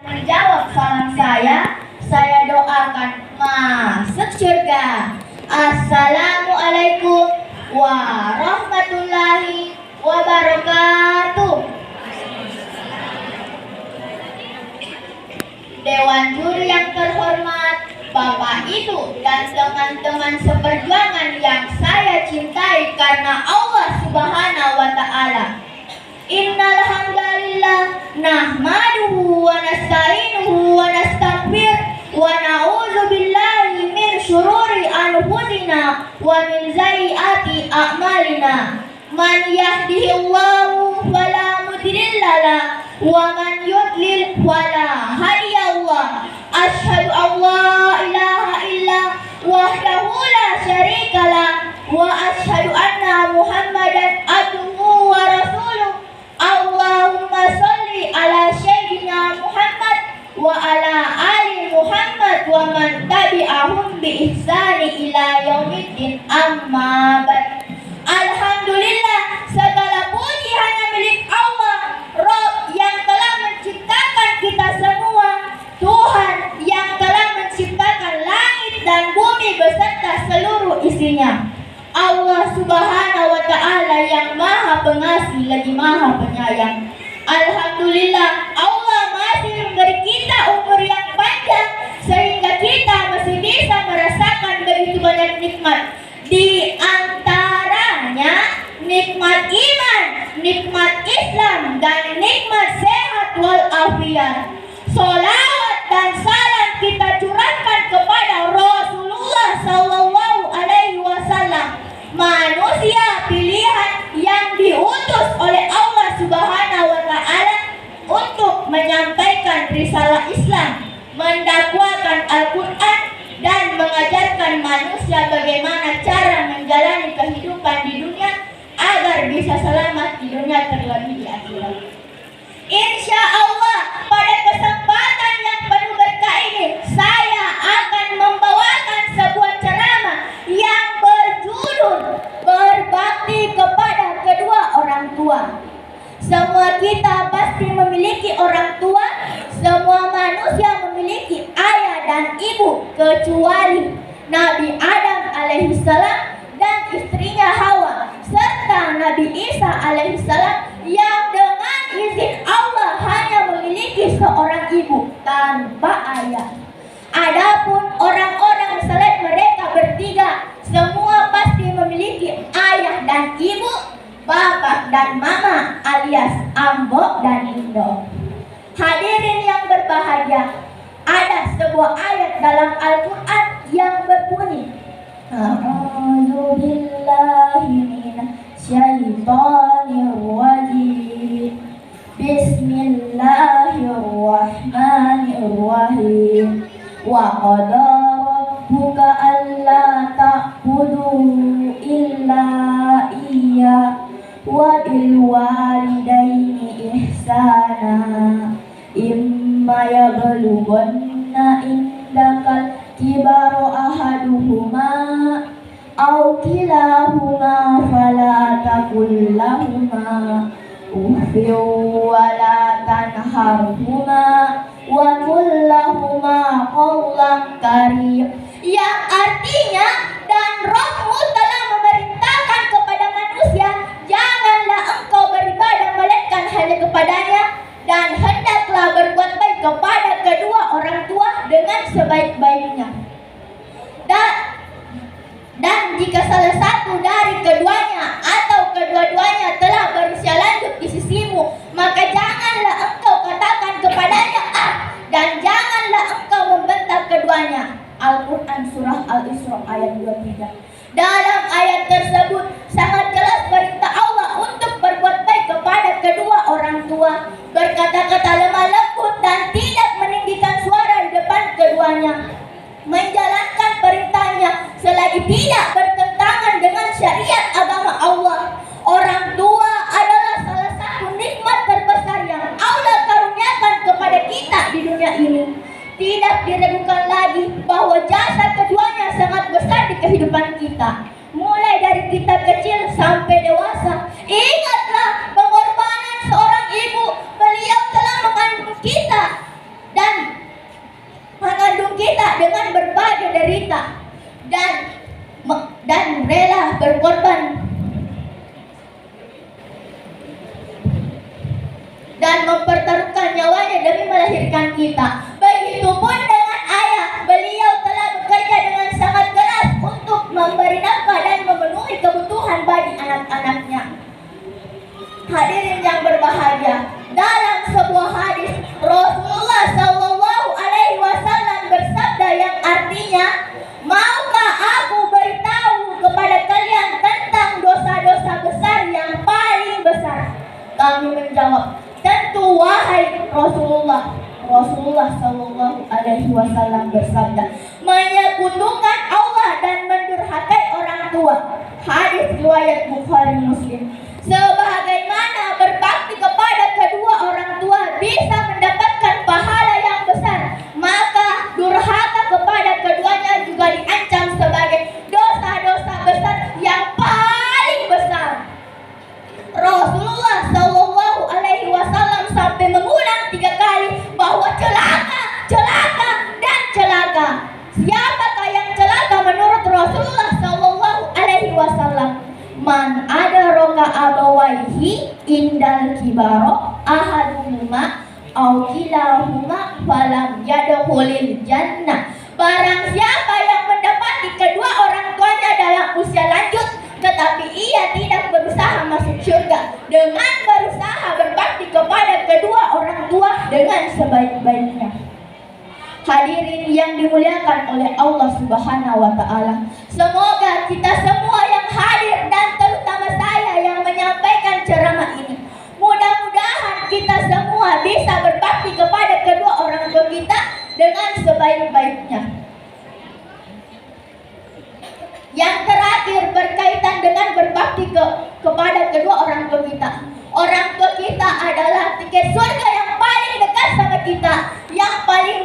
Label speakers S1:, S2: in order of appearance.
S1: Menjawab salam saya doakan masuk surga. Assalamualaikum warahmatullahi wabarakatuh. Dewan juri yang terhormat, Bapak Ibu dan teman-teman seperjuangan yang saya cintai karena Allah Subhanahu wa Ta'ala. Innal hamdalillah nahmaduhu wa nasta'inuhu wa nastaghfir wa na'udzu billahi min syururi anfusina wa min sayyiati a'malina. Man yahdihillahu fala mudilla lahu wa man yudlil fala hadiyallaha. Asyhadu an la ilaha illa wahdahu la syarika lah wa asyhadu anna Muhammadan abduhu wa rasuluh. Allahumma sholli ala sayyidina Muhammad wa ala ali Muhammad wa man tabi'ahum bi ihsani ila yaumiddin, amma ba'd. Alhamdulillah, segala puji hanya milik Allah, Rabb yang telah menciptakan kita semua, Tuhan yang telah menciptakan langit dan bumi beserta seluruh isinya. Allah Subhanahu wa Ta'ala yang Maha Pengasih lagi Maha Penyayang. Alhamdulillah, Allah masih memberi kita umur yang panjang sehingga kita masih bisa merasakan begitu banyak nikmat. Di antaranya nikmat iman, nikmat Islam, dan nikmat sehat walafiat. Salawat dan salam kita curahkan kepada Rasulullah Sallallahu Alaihi Wasallam, manusia pilihan yang diutus oleh Allah Subhanahu wa Ta'ala untuk menyampaikan risalah Islam, mendakwakan Al-Quran, dan mengajarkan manusia bagaimana cara menjalani kehidupan di dunia agar bisa selamat di dunia terlebih di akhirat. Insya Allah, pada kesempatan yang penuh berkah ini, saya akan membawakan sebuah ceramah yang berjudul berbakti kepada kedua orang tua. Semua kita pasti memiliki orang tua. Semua manusia memiliki ayah dan ibu kecuali Nabi Adam alaihissalam dan istrinya Hawa serta Nabi Isa alaihissalam yang dengan izin Allah hanya memiliki seorang ibu tanpa ayah. Adapun orang-orang selain mereka bertiga, semua pasti memiliki ayah dan ibu, bapak dan mama alias ambok dan indo. Hadirin yang berbahagia, ada sebuah ayat dalam Al-Quran yang berbunyi, A'udzu billahi minasyaitonir rajim. Bismillahirrahmanirrahim. Wa qada rabbuka alla ta'budu illa iya wa bil walidaini ihsana. Imma yablughanna indakal kibaru ahaduhuma aw kilahuma fala taqul lahuma uffin wa la tanharhuma wa qul lahuma qawlan karim. Yang artinya, dan Rabbmu telah memerintahkan kepada manusia, janganlah engkau beribadah melainkan hanya kepadanya, dan hendaklah berbuat baik kepada kedua orang tua dengan sebaik-baiknya. Dan jika salah satu dari keduanya atau kedua-duanya telah berusia lanjut di sisimu, maka janganlah engkau katakan kepadanya dan janganlah engkau membentak keduanya. Al-Quran Surah Al-Isra ayat 23. Dalam ayat tersebut sangat jelas perintah Allah untuk berbuat baik kepada kedua orang tua, berkata-kata lemah lembut dan tidak meninggikan suara di depan keduanya, menjalankan perintahnya selagi tidak bertentangan dengan syariat agama Allah. Orang tua adalah salah satu nikmat terbesar yang Allah karuniakan kepada kita di dunia ini. Tidak diragukan lagi bahwa jasa keduanya sangat besar di kehidupan kita, mulai dari kita kecil sampai dewasa. Ingatlah pengorbanan seorang ibu. Beliau telah mengandung kita dan dan rela berkorban dan mempertaruhkan nyawanya demi melahirkan kita. Begitupun dengan ayah, beliau telah bekerja dengan sangat keras untuk memberi nafkah dan memenuhi kebutuhan bagi anak-anaknya. Hadirin yang berbahagia, dalam sebuah hadis Rasulullah SAW bersabda yang artinya, maukah aku beritahu kepada kalian tentang dosa-dosa besar yang paling besar? Kami menjawab, tentu wahai Rasulullah. Rasulullah SAW bersabda, menyekutukan Allah dan mendurhakai orang tua. Hadis riwayat Bukhari Muslim. Sebagaimana berbakti kepada kedua orang tua bisa mendapatkan pahala yang besar, maka durhaka kepada keduanya juga diancam sebagai dosa-dosa besar yang paling besar. Rasulullah SAW sampai mengulang 3 kali bahwa celaka, celaka, dan celaka. Siapakah yang celaka menurut Rasulullah SAW? Man adraka abawaihi indal kibaro ahaduhuma aw kilahuma falam yadkhulil jannah. Barang siapa yang mendapati kedua orang tuanya dalam usia lanjut tetapi ia tidak berusaha masuk surga dengan berusaha berbakti kepada kedua orang tua dengan sebaik-baiknya. Hadirin yang dimuliakan oleh Allah Subhanahu wa Ta'ala, semoga kita semua yang hadir dan terutama saya yang menyampaikan ceramah ini, mudah-mudahan kita semua bisa berbakti kepada kedua orang tua kita dengan sebaik-baiknya. Yang terakhir berkaitan dengan berbakti kepada kedua orang tua kita. Orang tua kita adalah tiket surga yang paling dekat sama kita, yang paling